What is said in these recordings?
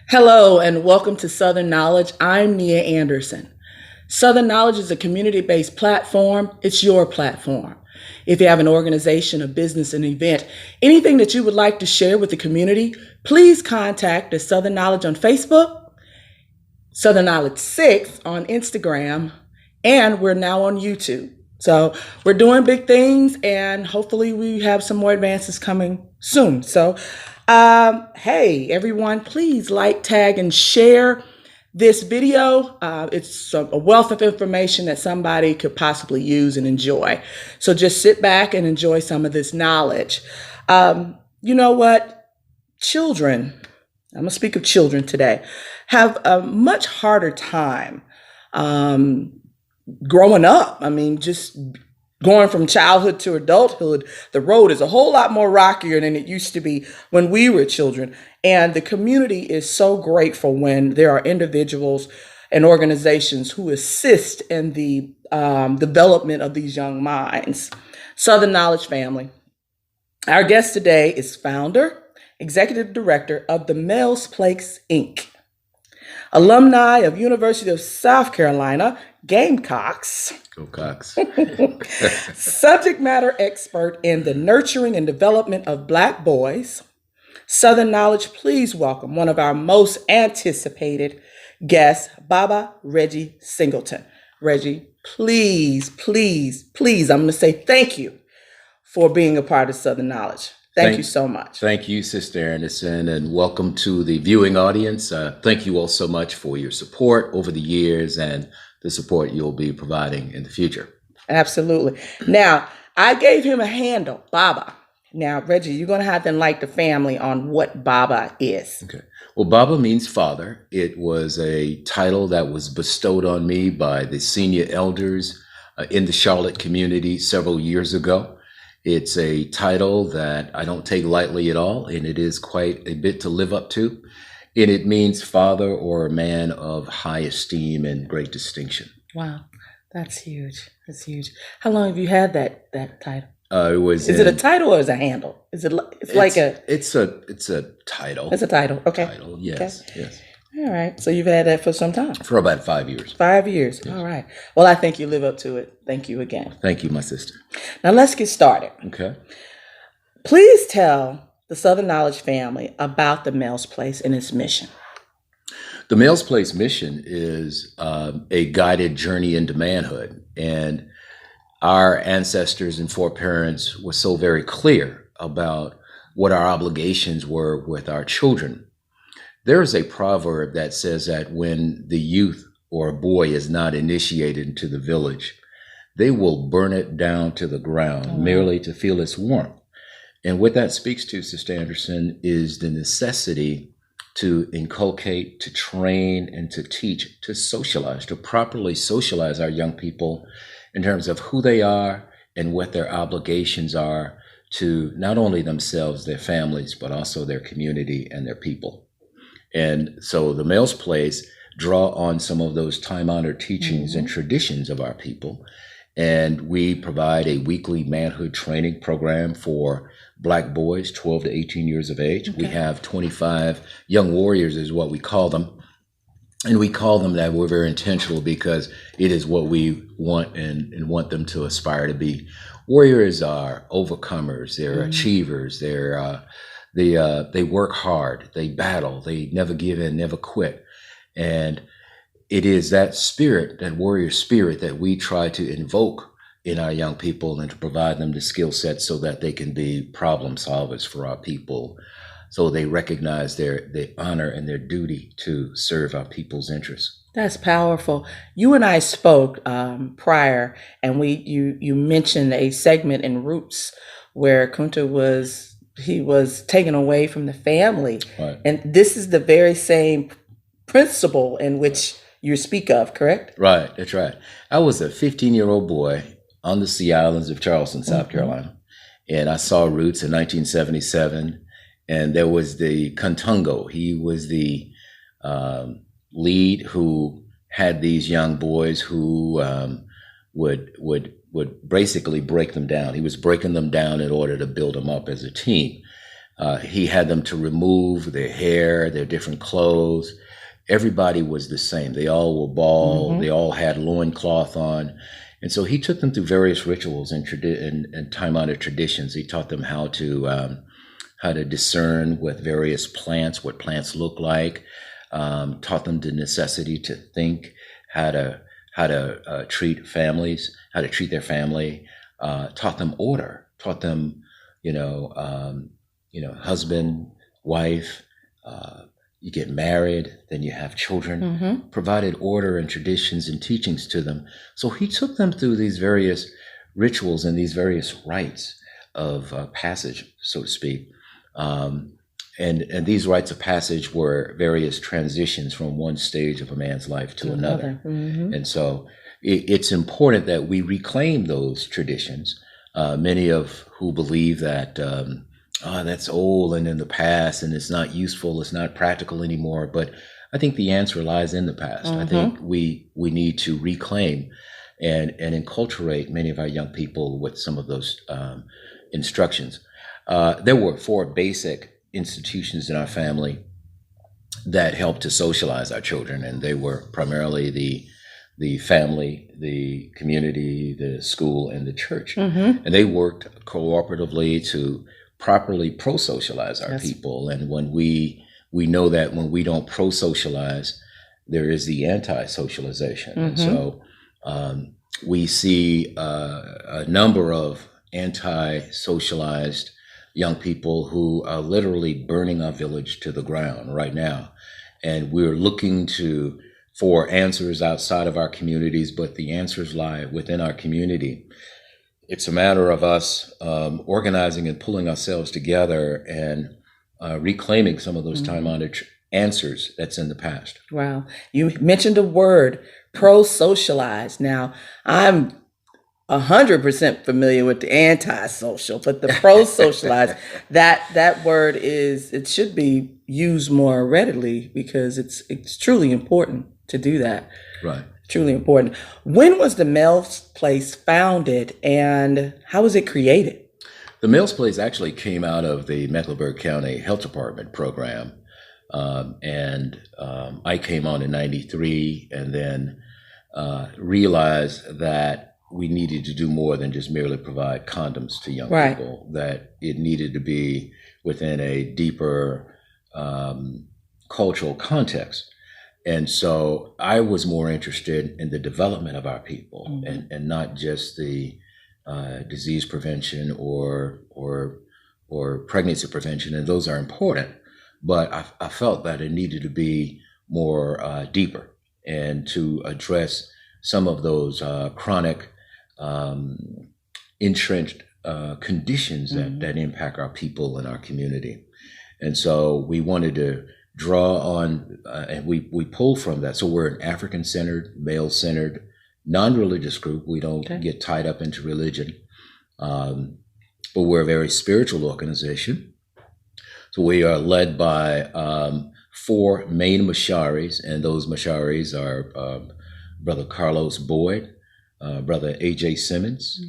Hello and welcome to Southern Knowledge. I'm Nia Anderson. Southern Knowledge is a community-based platform. It's your platform. If you have an organization, a business, an event, anything that you would like to share with the community, please contact us Southern Knowledge on Facebook, Southern Knowledge 6 on Instagram, and we're now on YouTube. So we're doing big things, and hopefully we have some more advances coming soon. Hey, everyone, please like, tag, and share this video. It's a wealth of information that somebody could possibly use and enjoy. So just sit back and enjoy some of this knowledge. You know what? Children, I'm going to speak of children today, have a much harder time growing up. I mean, just going from childhood to adulthood, the road is a whole lot more rockier than it used to be when we were children. And the community is so grateful when there are individuals and organizations who assist in the development of these young minds. Southern Knowledge family. Our guest today is founder, executive director of the Mel's Place, Inc., alumni of University of South Carolina, Gamecocks. Go Cox. Subject matter expert in the nurturing and development of Black boys. Southern Knowledge, please welcome one of our most anticipated guests, Baba Reggie Singleton. Reggie, please, I'm going to say thank you for being a part of Southern Knowledge. Thank you so much. Thank you, Sister Anderson, and welcome to the viewing audience. Thank you all so much for your support over the years and the support you'll be providing in the future. Absolutely. Now, I gave him a handle, Baba. Now, Reggie, you're going to have to enlighten the family on what Baba is. Okay. Well, Baba means father. It was a title that was bestowed on me by the senior elders in the Charlotte community several years ago. It's a title that I don't take lightly at all, and it is quite a bit to live up to. And it means father or a man of high esteem and great distinction. Wow, that's huge. That's huge. How long have you had that title? Is it a title or is it a handle? It's a title. It's a title. Okay. Title, yes, Okay. yes. All right. So you've had that for some time. For about 5 years. 5 years. Yes. All right. Well, I think you live up to it. Thank you again. Thank you, my sister. Now let's get started. Okay. Please tell the Southern Knowledge family about the Mel's Place and its mission. The Mel's Place mission is a guided journey into manhood. And our ancestors and foreparents were so very clear about what our obligations were with our children. There is a proverb that says that when the youth or a boy is not initiated into the village, they will burn it down to the ground merely to feel its warmth. And what that speaks to, Sister Anderson, is the necessity to inculcate, to train, and to teach, to socialize, to properly socialize our young people in terms of who they are and what their obligations are to not only themselves, their families, but also their community and their people. And so the Mel's Place draw on some of those time-honored teachings and traditions of our people. And we provide a weekly manhood training program for Black boys, 12 to 18 years of age. Okay. We have 25 young warriors is what we call them. And we call them that. We're very intentional because it is what we want and want them to aspire to be. Warriors are overcomers. They're achievers. They work hard. They battle. They never give in, never quit. And it is that spirit, that warrior spirit, that we try to invoke in our young people and to provide them the skill sets so that they can be problem solvers for our people. So they recognize their honor and their duty to serve our people's interests. That's powerful. You and I spoke prior, and you mentioned a segment in Roots where Kunta was taken away from the family. Right. And this is the very same principle in which you speak of, correct? Right, that's right. I was a 15-year-old boy on the Sea Islands of Charleston, South Carolina, and I saw Roots in 1977, and there was the Contungo. He was the lead who had these young boys who would basically break them down. He was breaking them down in order to build them up as a team. He had them to remove their hair, their different clothes. Everybody was the same. They all were bald. Mm-hmm. They all had loincloth on. And so he took them through various rituals and time-honored traditions. He taught them how to discern with various plants, what plants look like. Taught them the necessity to think, how to treat families, how to treat their family. Taught them order. Taught them, husband, wife. You get married, then you have children. Mm-hmm. Provided order and traditions and teachings to them. So he took them through these various rituals and these various rites of passage, so to speak. And these rites of passage were various transitions from one stage of a man's life to another. Mm-hmm. And so it's important that we reclaim those traditions. Many of who believe that that's old and in the past and it's not useful, it's not practical anymore. But I think the answer lies in the past. Mm-hmm. I think we need to reclaim and enculturate many of our young people with some of those instructions. There were 4 basic institutions in our family that helped to socialize our children, and they were primarily the family, the community, the school, and the church. Mm-hmm. And they worked cooperatively to properly pro-socialize our Yes. people. And when we know that when we don't pro-socialize, there is the anti-socialization. Mm-hmm. And so we see a number of anti-socialized young people who are literally burning our village to the ground right now. And we're looking for answers outside of our communities, but the answers lie within our community. It's a matter of us organizing and pulling ourselves together and reclaiming some of those time-honored answers that's in the past. Wow. You mentioned the word pro-socialize. Now, I'm 100% familiar with the anti-social, but the pro-socialize, that word it should be used more readily because it's truly important to do that. Right. Truly important. When was the Mel's Place founded and how was it created? The Mills Place actually came out of the Mecklenburg County Health Department program. I came on in 93 and then realized that we needed to do more than just merely provide condoms to young Right. people, that it needed to be within a deeper cultural context. And so I was more interested in the development of our people and not just the disease prevention or pregnancy prevention, and those are important. But I felt that it needed to be more deeper and to address some of those chronic entrenched conditions that impact our people and our community. And so we wanted to draw on, and we pull from that. So we're an African-centered, male-centered, non-religious group. We don't get tied up into religion, but we're a very spiritual organization. So we are led by 4 main Masharis, and those Masharis are Brother Carlos Boyd, Brother A.J. Simmons,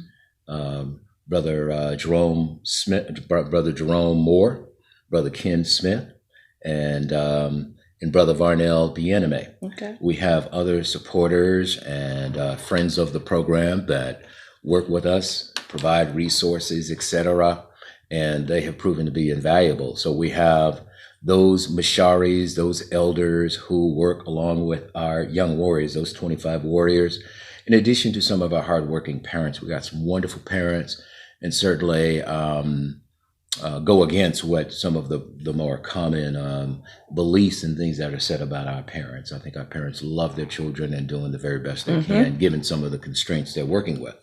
Brother Jerome Smith, Brother Jerome Moore, Brother Ken Smith, and Brother Varnell Bieneme. Okay. We have other supporters and friends of the program that work with us, provide resources, etc., and they have proven to be invaluable. So we have those Masharis, those elders who work along with our young warriors, those 25 warriors, in addition to some of our hardworking parents. We got some wonderful parents, and certainly go against what some of the more common beliefs and things that are said about our parents. I think our parents love their children and doing the very best they can, given some of the constraints they're working with.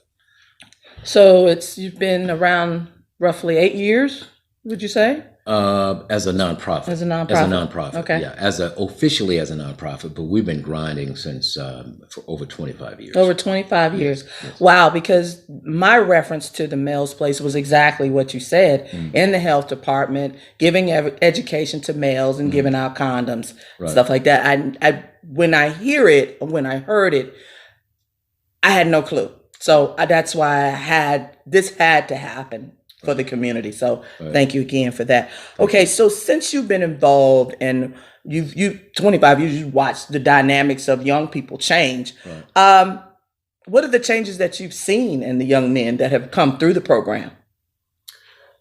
So you've been around roughly 8 years, would you say? As a nonprofit. As a nonprofit. Okay. Yeah, officially as a nonprofit, but we've been grinding since for over 25 years. Over 25 years. Yes. Wow, because my reference to the Mel's Place was exactly what you said in the health department, giving education to males and giving out condoms, stuff like that. I when I heard it, I had no clue. So that's why this had to happen. for the community. So Right. thank you again for that. Okay, so since you've been involved and you 25 years, you watched the dynamics of young people change. Right. What are the changes that you've seen in the young men that have come through the program?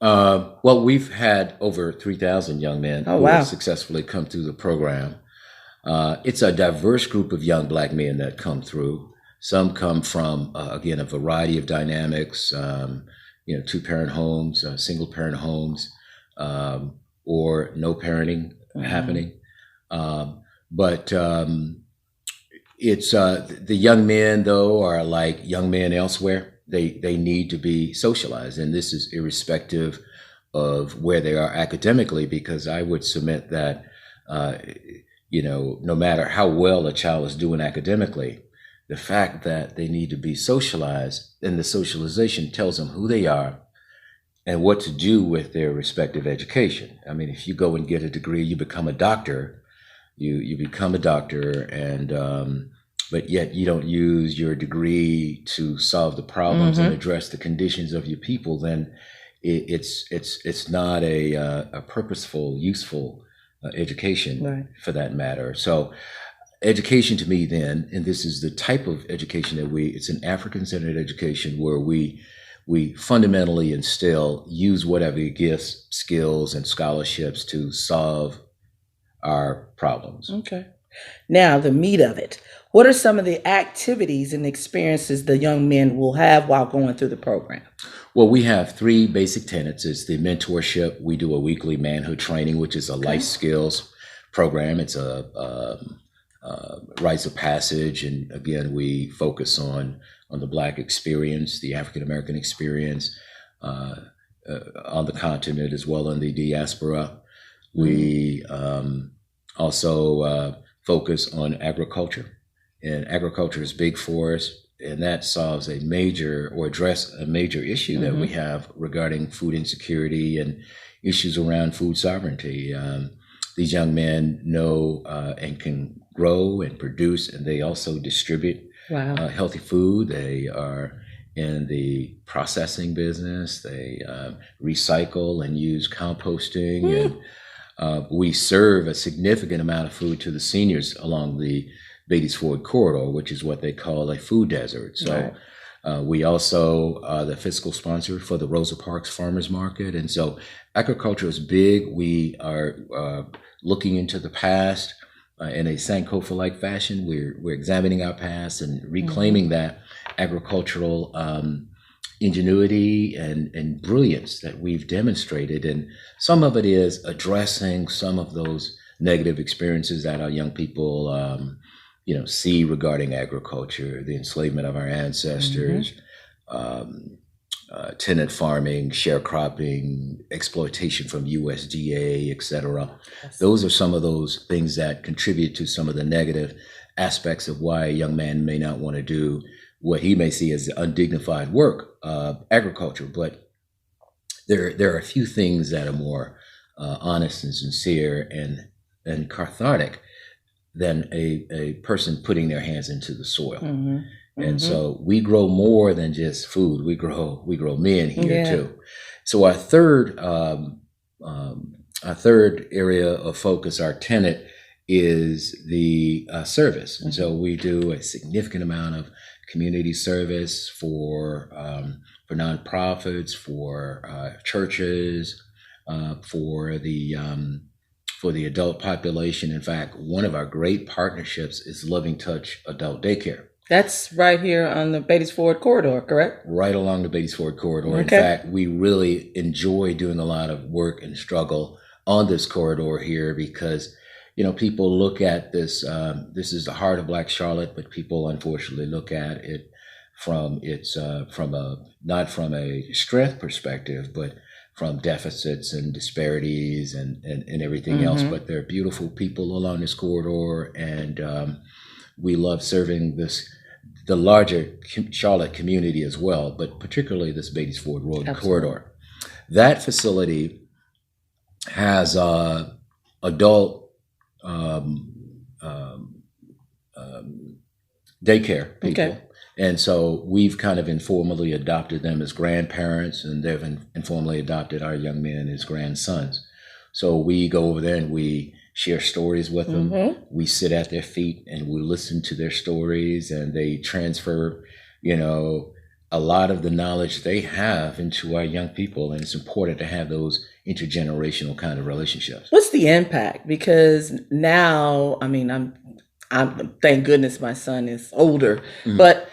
Well, we've had over 3,000 young men Oh, who wow. have successfully come through the program. It's a diverse group of young Black men that come through. Some come from, again, a variety of dynamics, two-parent homes, single-parent homes, or no parenting happening. But it's the young men, though, are like young men elsewhere. They need to be socialized, and this is irrespective of where they are academically, because I would submit that no matter how well a child is doing academically, the fact that they need to be socialized, and the socialization tells them who they are and what to do with their respective education. I mean, if you go and get a degree, you become a doctor. You become a doctor, and but yet you don't use your degree to solve the problems and address the conditions of your people. Then it's not a purposeful, useful education, Right. for that matter. So education to me then, and this is the type of education that it's an African-centered education where we fundamentally use whatever gifts, skills, and scholarships to solve our problems. Okay. Now, the meat of it. What are some of the activities and experiences the young men will have while going through the program? Well, we have three basic tenets. It's the mentorship. We do a weekly manhood training, which is a life skills program. It's a rites of passage, and again, we focus on the Black experience, the African American experience on the continent as well in the diaspora. We also focus on agriculture, and agriculture is big for us, and that solves a major issue that we have regarding food insecurity and issues around food sovereignty. These young men know and can grow and produce, and they also distribute healthy food. They are in the processing business. They recycle and use composting, and we serve a significant amount of food to the seniors along the Beatties Ford corridor, which is what they call a food desert. So we also are the fiscal sponsor for the Rosa Parks Farmers Market. And so agriculture is big. We are looking into the past in a Sankofa-like fashion. We're examining our past and reclaiming that agricultural ingenuity and brilliance that we've demonstrated. And some of it is addressing some of those negative experiences that our young people see regarding agriculture, the enslavement of our ancestors, tenant farming, sharecropping, exploitation from USDA, et cetera. Yes. Those are some of those things that contribute to some of the negative aspects of why a young man may not want to do what he may see as undignified work, agriculture. But there are a few things that are more honest and sincere and cathartic than a person putting their hands into the soil. And so we grow more than just food. We grow men here too. So our third area of focus, our tenet, is the service. And so we do a significant amount of community service for nonprofits, for churches, for the adult population. In fact, one of our great partnerships is Loving Touch Adult Daycare. That's right here on the Beatties Ford corridor, correct? Right along the Beatties Ford corridor. Okay. In fact, we really enjoy doing a lot of work and struggle on this corridor here because, people look at this. This is the heart of Black Charlotte, but people unfortunately look at it from not from a strength perspective, but from deficits and disparities and everything else. But there are beautiful people along this corridor, and we love serving the larger Charlotte community as well, but particularly this Beatties Ford Road corridor. That facility has adult daycare people. And so we've kind of informally adopted them as grandparents, and they've informally adopted our young men as grandsons. So we go over there and we share stories with them. Mm-hmm. We sit at their feet and we listen to their stories, and they transfer, a lot of the knowledge they have into our young people. And it's important to have those intergenerational kind of relationships. What's the impact? Because now, I mean, I'm thank goodness my son is older, but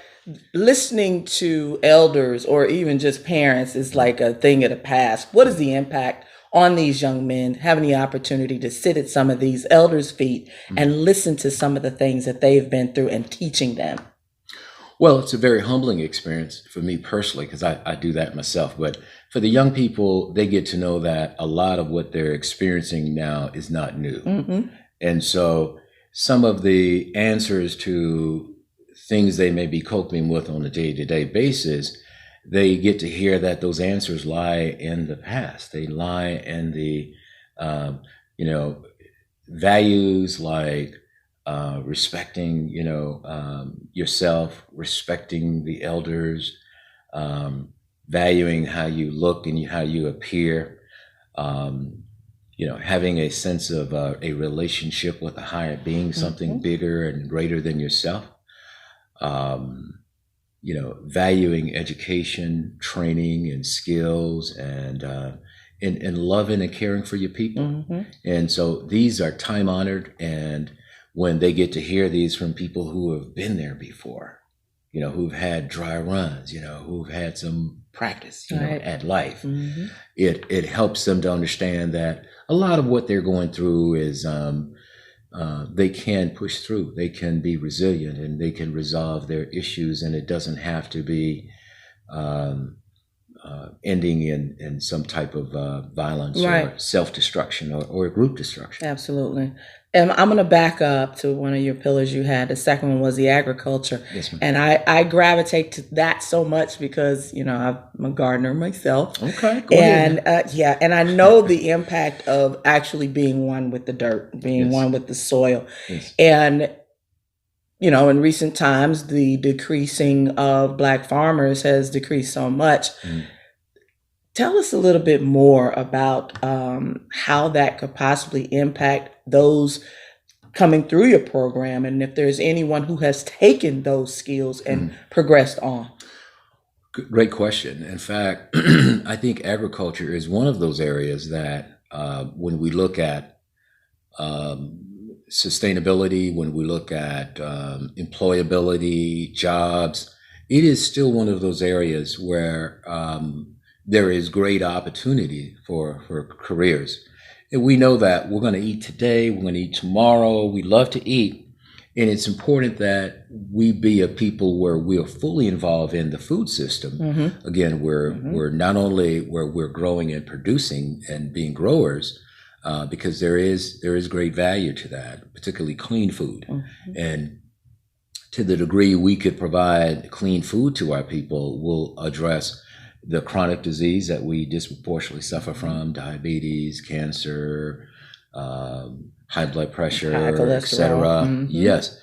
listening to elders or even just parents is like a thing of the past. What is the impact on these young men having the opportunity to sit at some of these elders' feet and listen to some of the things that they've been through and teaching them? Well, it's a very humbling experience for me personally, because I do that myself. But for the young people, they get to know that a lot of what they're experiencing now is not new. Mm-hmm. And so some of the answers to things they may be coping with on a day-to-day basis, they get to hear that those answers lie in the past. They lie in the, values like respecting, yourself, respecting the elders, valuing how you look and how you appear, having a sense of a relationship with a higher being, something bigger and greater than yourself. Valuing education, training, and skills, and loving and caring for your people. Mm-hmm. And so these are time honored, and when they get to hear these from people who have been there before, who've had dry runs, who've had some practice, Right. at life, Mm-hmm. it helps them to understand that a lot of what they're going through is they can push through, they can be resilient, and they can resolve their issues, and it doesn't have to be ending in some type of violence Right. or self-destruction or group destruction. Absolutely. And I'm going to back up to one of your pillars you had. The second one was the agriculture. Yes, ma'am. And I gravitate to that so much because, I'm a gardener myself. Okay, go ahead. And and I know the impact of actually being one with the dirt, being Yes. one with the soil. Yes. And, in recent times, the decreasing of Black farmers has decreased so much. Mm. Tell us a little bit more about how that could possibly impact those coming through your program, and if there's anyone who has taken those skills and progressed on. Great question. In fact, I think agriculture is one of those areas that when we look at sustainability, when we look at employability, jobs, it is still one of those areas where there is great opportunity for careers. And we know that we're going to eat today, we're going to eat tomorrow, we love to eat. And it's important that we be a people where we are fully involved in the food system. Mm-hmm. Again, we're not only where we're growing and producing and being growers, because there is great value to that, particularly clean food. Mm-hmm. And to the degree we could provide clean food to our people, will address the chronic disease that we disproportionately suffer from: diabetes, cancer, high blood pressure, High cholesterol. etc. Mhm. Yes.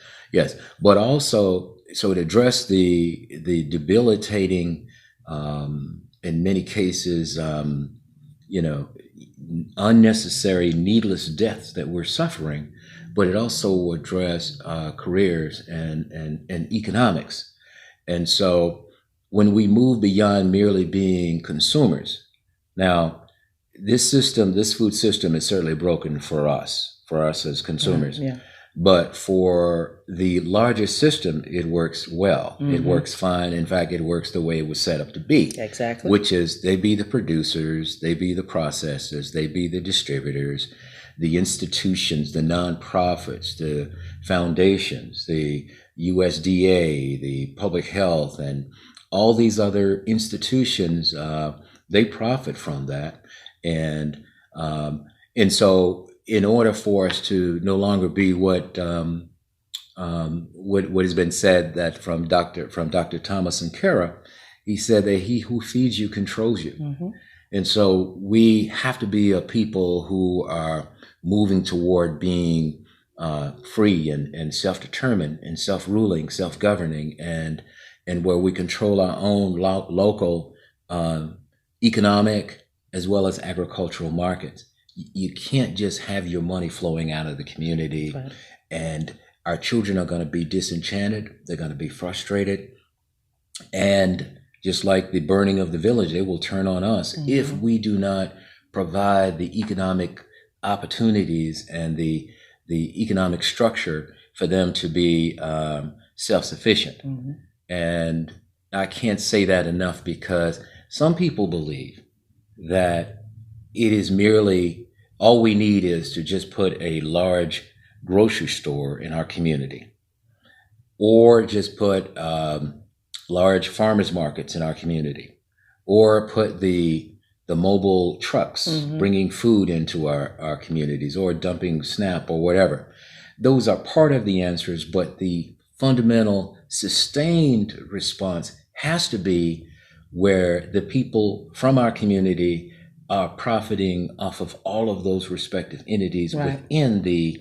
But also, so to address the debilitating, in many cases, unnecessary, needless deaths that we're suffering, but it also will address careers and economics. And so when we move beyond merely being consumers, now this food system is certainly broken for us as consumers. Yeah. But for the larger system, it works well. It Mhm. works fine. In fact, it works the way it was set up to be. Exactly. Which is, they be the producers, they be the processors, they be the distributors, the institutions, the nonprofits, the foundations, the USDA, the public health, and all these other institutions, they profit from that. And so in order for us to no longer be what has been said, that from Dr. Thomas Sankara, he said that he who feeds you controls you. Mm-hmm. And so we have to be a people who are moving toward being free and self-determined and self-ruling, self-governing, and and where we control our own local economic as well as agricultural markets. You can't just have your money flowing out of the community, right. And our children are going to be disenchanted. They're going to be frustrated. And just like the burning of the village, they will turn on us if we do not provide the economic opportunities and the economic structure for them to be self-sufficient. And I can't say that enough, because some people believe that it is merely, all we need is to just put a large grocery store in our community, or just put large farmers markets in our community, or put the mobile trucks bringing food into our communities, or dumping SNAP or whatever. Those are part of the answers, but the fundamental sustained response has to be where the people from our community are profiting off of all of those respective entities within the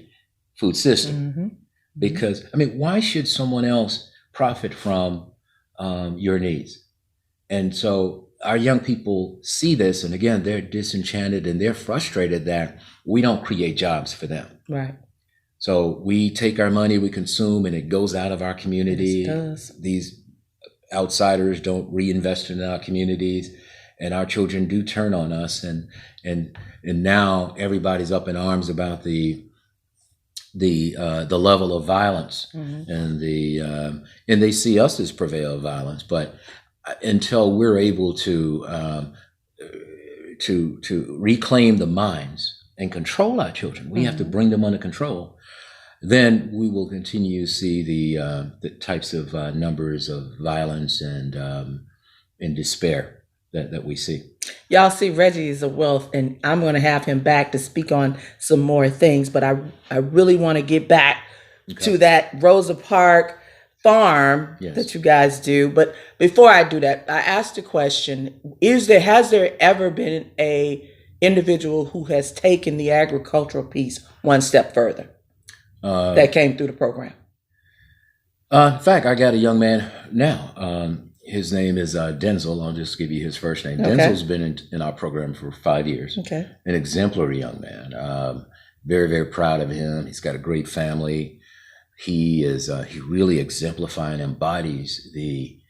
food system. Because, I mean, why should someone else profit from your needs? And so our young people see this, and again, they're disenchanted and they're frustrated that we don't create jobs for them. Right. So we take our money, we consume, and it goes out of our community. It does. These outsiders don't reinvest in our communities, and our children do turn on us. And now everybody's up in arms about the level of violence, and they see us as purveyor of violence. But until we're able to reclaim the minds and control our children, we have to bring them under control. Then we will continue to see the types of numbers of violence and despair that we see. Y'all see, Reggie is a wealth, and I'm going to have him back to speak on some more things. But I really want to get back to that Rosa Park farm that you guys do. But before I do that, I asked a question: has there ever been a individual who has taken the agricultural piece one step further that came through the program? In fact, I got a young man now. His name is Denzel. I'll just give you his first name. Okay. Denzel's been in our program for 5 years. Okay. An exemplary young man. Very, very proud of him. He's got a great family. He really exemplifies and embodies the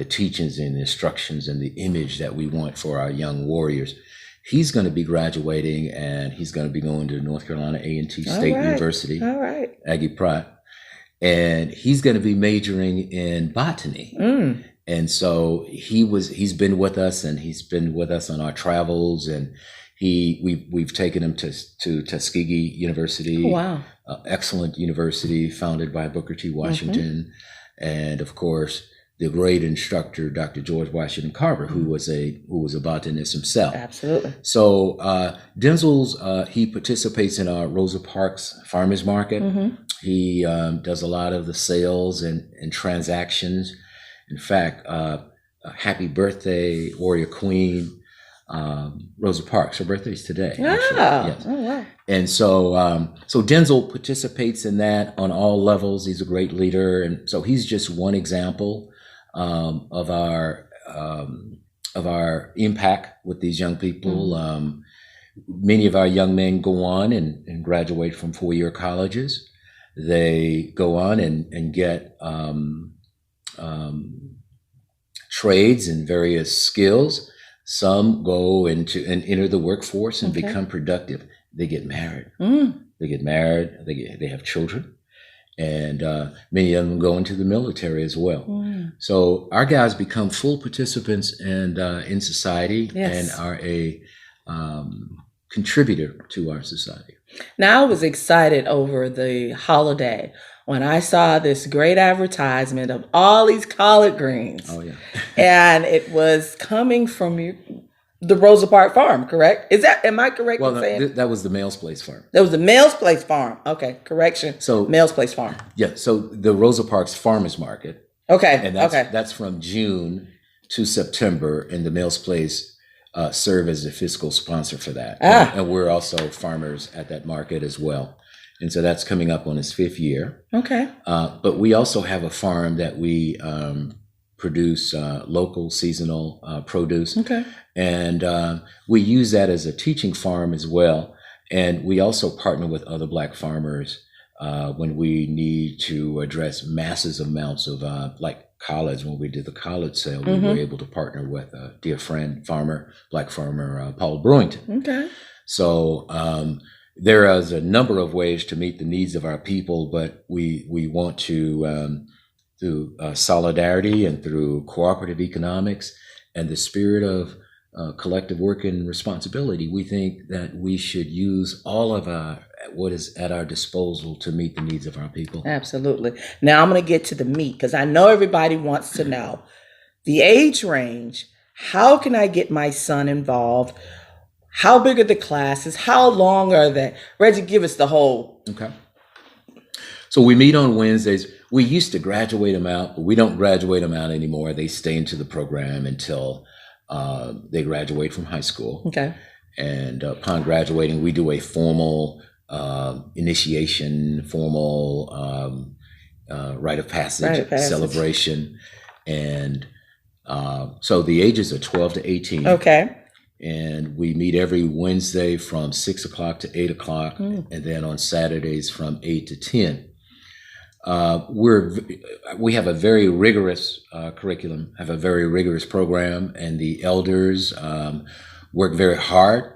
teachings and the instructions and the image that we want for our young warriors. He's going to be graduating, and he's going to be going to North Carolina A&T State University. All right. Aggie Pratt. And he's going to be majoring in botany. And so he's been with us, and he's been with us on our travels, and we've taken him to Tuskegee University. Oh, wow. Excellent university founded by Booker T. Washington. And of course, the great instructor, Dr. George Washington Carver, who was a botanist himself. Absolutely. So Denzel's, he participates in our Rosa Parks Farmers Market. He does a lot of the sales and transactions. In fact, happy birthday, Warrior Queen, Rosa Parks. Her birthday's today. Yes. Oh, wow. And so Denzel participates in that on all levels. He's a great leader. And so he's just one example of our impact with these young people. Many of our young men go on and graduate from 4-year colleges. They go on and get trades and various skills. Some go into and enter the workforce and become productive. They get married. They have children, and many of them go into the military as well. So our guys become full participants in society and are a contributor to our society. Now, I was excited over the holiday when I saw this great advertisement of all these collard greens. Oh, yeah. And it was coming from the Rosa Park Farm, correct? Am I correct in saying? That was the Mail's Place Farm. That was the Mail's Place Farm. Okay, correction. So Mail's Place Farm. Yeah, so the Rosa Parks Farmers Market. Okay, and that's from June to September, and the Mail's Place serve as the fiscal sponsor for that. And we're also farmers at that market as well. And so that's coming up on its 5th year. Okay. But we also have a farm that we produce local seasonal produce. Okay. And we use that as a teaching farm as well. And we also partner with other Black farmers when we need to address massive amounts of like college. When we did the college sale, we were able to partner with a dear friend, Black farmer, Paul Brewington. Okay. So there is a number of ways to meet the needs of our people, but we want to, through solidarity and through cooperative economics and the spirit of collective work and responsibility, we think that we should use all of what is at our disposal to meet the needs of our people. Absolutely. Now I'm going to get to the meat because I know everybody wants to know the age range. How can I get my son involved? How big are the classes? How long are they? Reggie, give us the whole. Okay. So we meet on Wednesdays. We used to graduate them out, but we don't graduate them out anymore. They stay into the program until they graduate from high school. Okay. And upon graduating, we do a formal initiation, formal rite of passage celebration. And so the ages are 12 to 18. Okay. And we meet every Wednesday from 6 o'clock to 8 o'clock, and then on Saturdays from 8 to 10. We have a very rigorous curriculum, have a very rigorous program, and the elders work very hard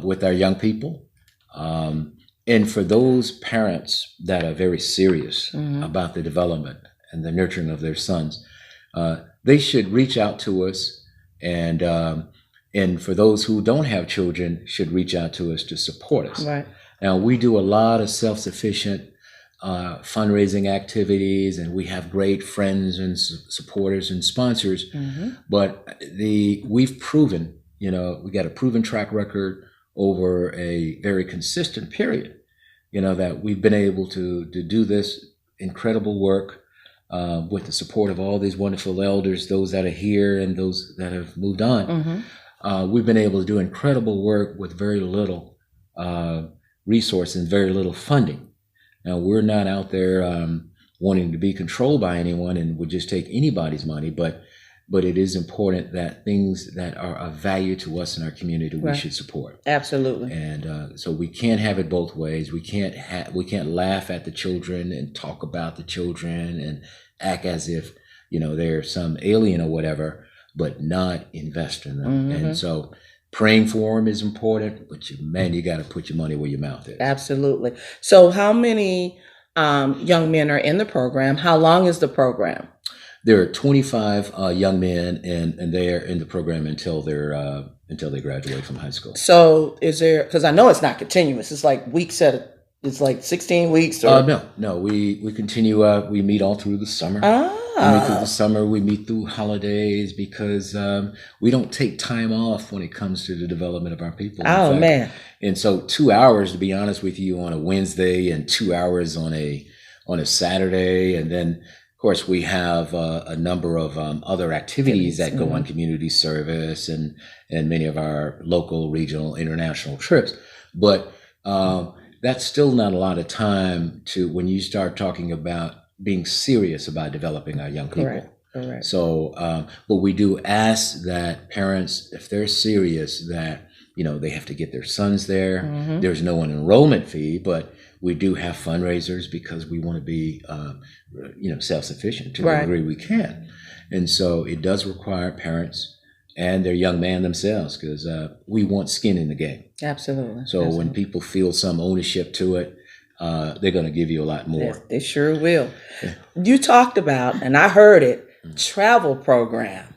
with our young people. And for those parents that are very serious about the development and the nurturing of their sons, they should reach out to us. And for those who don't have children, should reach out to us to support us. Right. Now, we do a lot of self-sufficient fundraising activities, and we have great friends and supporters and sponsors. But we've proven, we got a proven track record over a very consistent period, that we've been able to do this incredible work with the support of all these wonderful elders, those that are here and those that have moved on. We've been able to do incredible work with very little resource and very little funding. Now, we're not out there wanting to be controlled by anyone and would just take anybody's money, but it is important that things that are of value to us in our community, we should support. Absolutely. And so we can't have it both ways. We can't laugh at the children and talk about the children and act as if, they're some alien or whatever, but not invest in them. And so praying for them is important, but you got to put your money where your mouth is. Absolutely. So how many young men are in the program? How long is the program? There are 25 young men, and they are in the program until they graduate from high school. So is there, because I know it's not continuous, it's like weeks it's like 16 weeks? Or? No, we continue, we meet all through the summer. We meet through the summer, we meet through holidays, because we don't take time off when it comes to the development of our people. Oh, man. And so 2 hours, to be honest with you, on a Wednesday, and 2 hours on a Saturday. And then, of course, we have a number of other activities that go on, community service and many of our local, regional, international trips. But that's still not a lot of time when you start talking about being serious about developing our young people. Correct. So, but we do ask that parents, if they're serious, that, they have to get their sons there. There's no enrollment fee, but we do have fundraisers because we want to be, self-sufficient to the degree we can. And so it does require parents and their young man themselves, because we want skin in the game. Absolutely. So when people feel some ownership to it, they're going to give you a lot more. Yes, they sure will. You talked about, and I heard it, travel program.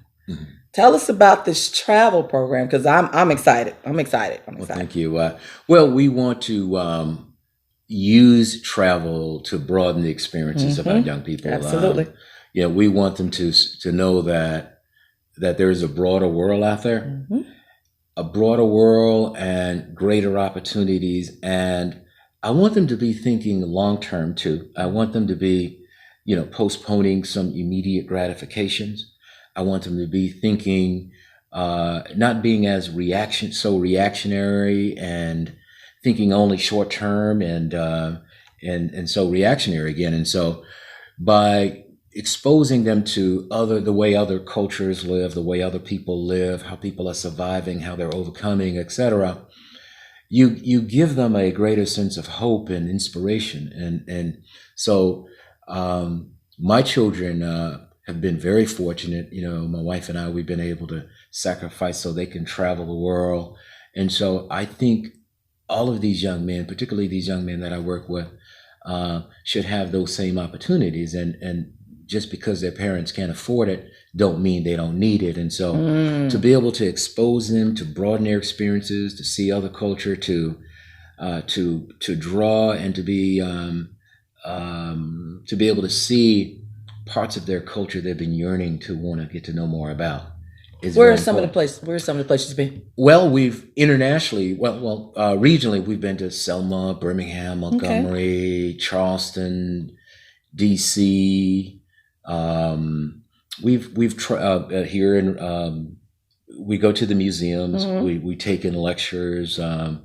Tell us about this travel program, because I'm excited. I'm excited. Well, thank you. Well, we want to use travel to broaden the experiences of our young people. Absolutely. We want them to know that there is a broader world out there, a broader world and greater opportunities. And I want them to be thinking long-term too. I want them to be, postponing some immediate gratifications. I want them to be thinking, not being as reactionary and thinking only short-term and so reactionary again. And so by exposing them to the way other cultures live, the way other people live, how people are surviving, how they're overcoming, etc. You give them a greater sense of hope and inspiration, and so my children have been very fortunate. You know, my wife and I, we've been able to sacrifice so they can travel the world, and so I think all of these young men, particularly these young men that I work with, should have those same opportunities. And just because their parents can't afford it, don't mean they don't need it. And so to be able to expose them, to broaden their experiences, to see other culture, to draw, and to be able to see parts of their culture they've been yearning to want to get to know more about. Where are some of the places you've been? Well, we've internationally, regionally, we've been to Selma, Birmingham, Montgomery, Charleston, DC. Here in we go to the museums. We take in lectures, and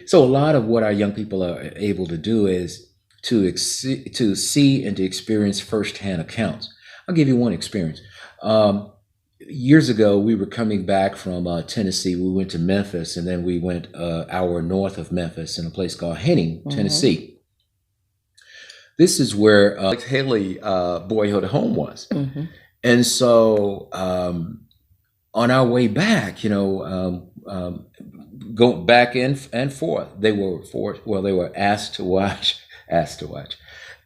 so a lot of what our young people are able to do is to see and to experience firsthand accounts. I'll give you one experience. Years ago, we were coming back from Tennessee. We went to Memphis, and then we went an hour north of Memphis in a place called Henning, Tennessee. This is where Haley boyhood home was. And so on our way back, go back and forth, they were asked to watch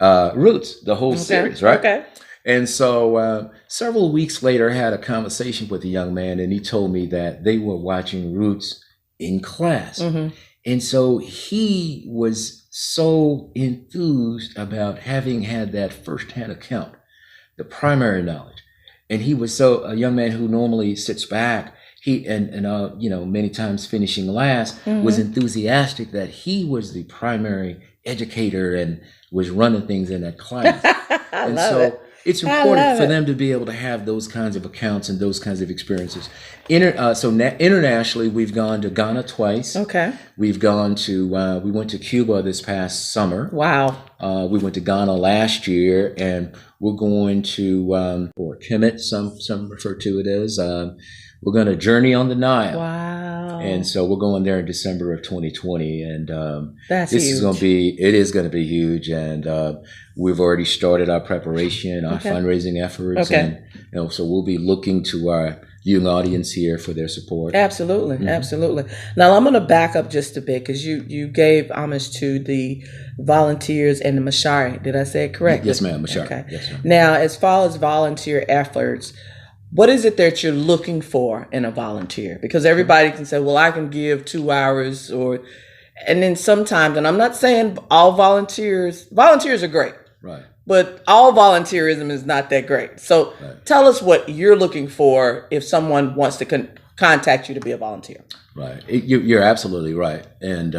Roots, the whole series, right? Okay. And so several weeks later, I had a conversation with a young man, and he told me that they were watching Roots in class. And so he was so enthused about having had that firsthand account, the primary knowledge. And he was a young man who normally sits back, many times finishing last, was enthusiastic that he was the primary educator and was running things in that class. And so it's important for them to be able to have those kinds of accounts and those kinds of experiences. Internationally, we've gone to Ghana twice. Okay. We've gone to, we went to Cuba this past summer. Wow. We went to Ghana last year, and we're going to, or Kemet, some refer to it as, we're going to journey on the Nile. Wow. And so we're going there in December of 2020. And that's this huge. It is going to be huge. And we've already started our preparation, our fundraising efforts. Okay. And, so we'll be looking to our young audience here for their support. Absolutely. Absolutely. Now I'm going to back up just a bit, because you gave homage to the volunteers and the Mashari. Did I say it correctly? Yes, ma'am. Mashari. Okay. Yes, ma'am. Now, as far as volunteer efforts, what is it that you're looking for in a volunteer? Because everybody can say, well, I can give 2 hours, and then sometimes, and I'm not saying all volunteers are great. Right. But all volunteerism is not that great. So tell us what you're looking for if someone wants to contact you to be a volunteer. Right. You're absolutely right. And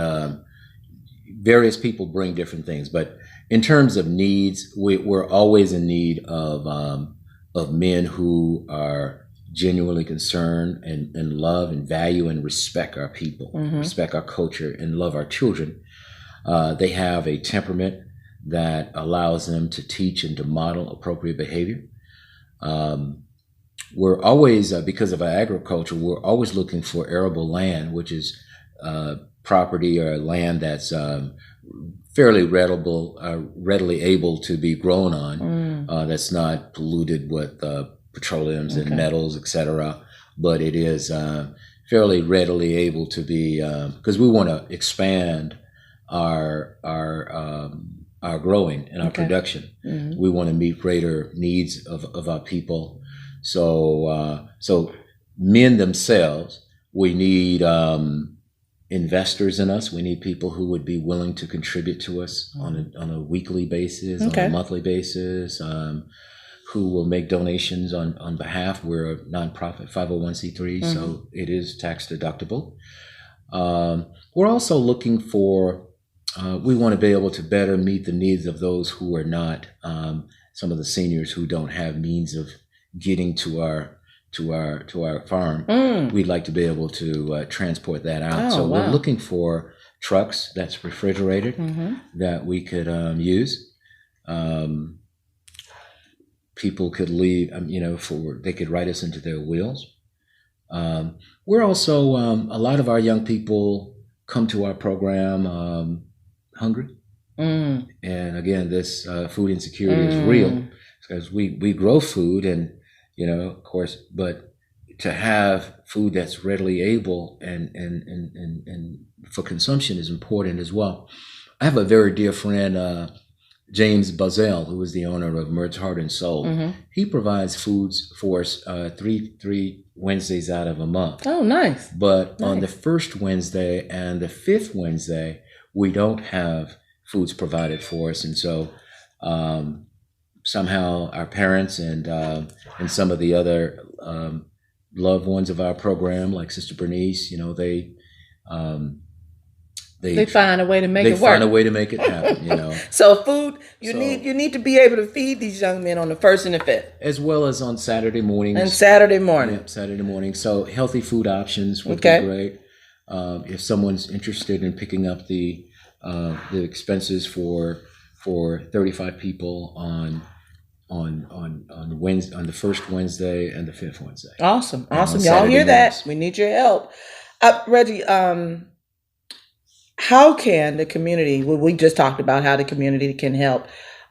various people bring different things. But in terms of needs, we're always in need of men who are genuinely concerned and love and value and respect our people, respect our culture, and love our children. They have a temperament that allows them to teach and to model appropriate behavior. We're always, because of our agriculture, we're always looking for arable land, which is property or land that's fairly readily able to be grown on, that's not polluted with petroleums and metals, etc. But it is fairly readily able to be, because we want to expand our growing and our production. We want to meet greater needs of our people. So men themselves, we need investors in us. We need people who would be willing to contribute to us on a weekly basis, on a monthly basis, who will make donations on behalf. We're a nonprofit 501c3, so it is tax deductible. We're also looking for, we want to be able to better meet the needs of those who are not, some of the seniors who don't have means of getting to our farm. We'd like to be able to transport that out. We're looking for trucks that's refrigerated that we could use. People could leave, they could write us into their wills. We're also, a lot of our young people come to our program hungry. And again, this food insecurity is real because we grow food and, of course, but to have food that's readily able and for consumption is important as well. I have a very dear friend, James Buzzell, who is the owner of Mert's Heart and Soul. He provides foods for us three Wednesdays out of a month. Oh, nice. But on the first Wednesday and the fifth Wednesday, we don't have foods provided for us. And so somehow our parents and some of the other loved ones of our program, like Sister Bernice, they find a way to make it work. They find a way to make it happen, So food, you need to be able to feed these young men on the 1st and the 5th. As well as on Saturday mornings. And Saturday morning. Yep, Saturday morning. So healthy food options would be great. If someone's interested in picking up the expenses for 35 people on Wednesday, on the first Wednesday and the fifth Wednesday. Awesome. Y'all hear that? We need your help. Reggie, how can the community, we just talked about how the community can help.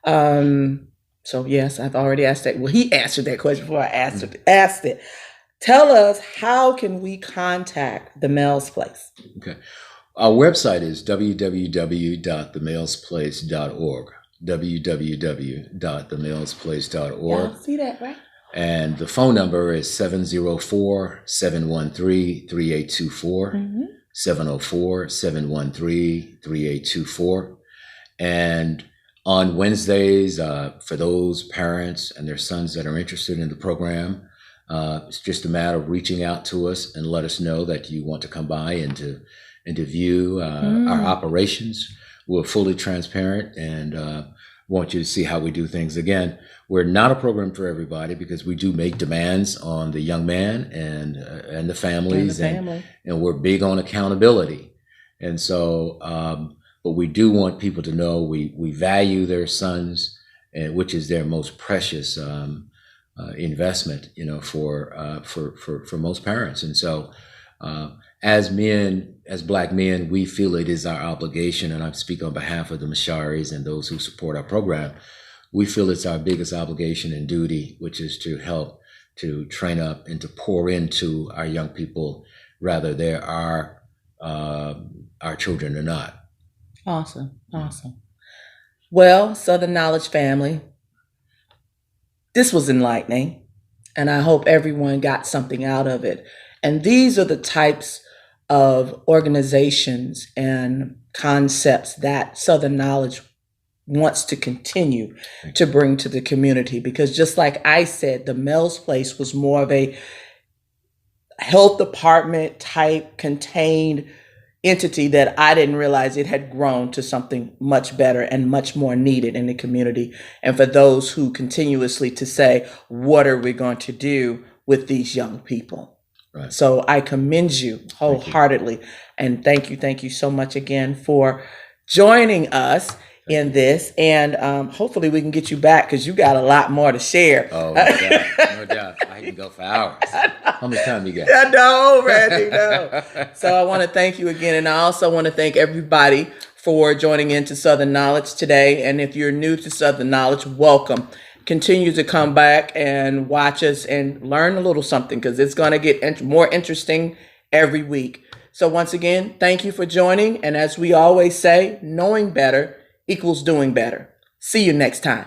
So yes, I've already asked that. Well, he answered that question before I asked it. Tell us, how can we contact the Mel's Place? Okay. Our website is www.themelsplace.org. www.themelsplace.org. Y'all see that, right? And the phone number is 704-713-3824. 704-713-3824. And on Wednesdays, for those parents and their sons that are interested in the program, it's just a matter of reaching out to us and let us know that you want to come by and to view our operations. We're fully transparent and want you to see how we do things. Again, we're not a program for everybody because we do make demands on the young man and the families, and we're big on accountability. And so, but we do want people to know we value their sons, and which is their most precious investment, for most parents. And so, as Black men, we feel it is our obligation, and I speak on behalf of the Misharis and those who support our program. We feel it's our biggest obligation and duty, which is to help to train up and to pour into our young people, whether they're our children or not. Awesome. Well, Southern Knowledge family, this was enlightening, and I hope everyone got something out of it. And these are the types of organizations and concepts that Southern Knowledge wants to continue to bring to the community. Because just like I said, the Mel's Place was more of a health department type contained entity that I didn't realize it had grown to something much better and much more needed in the community. And for those who continuously to say, what are we going to do with these young people? Right. So I commend you wholeheartedly. And thank you so much again for joining us in this. And hopefully we can get you back because you got a lot more to share. Oh, no doubt. I can go for hours. How much time you got? I know, Randy, no. So I want to thank you again. And I also want to thank everybody for joining into Southern Knowledge today. And if you're new to Southern Knowledge, welcome. Continue to come back and watch us and learn a little something because it's going to get more interesting every week. So once again, thank you for joining. And as we always say, knowing better equals doing better. See you next time.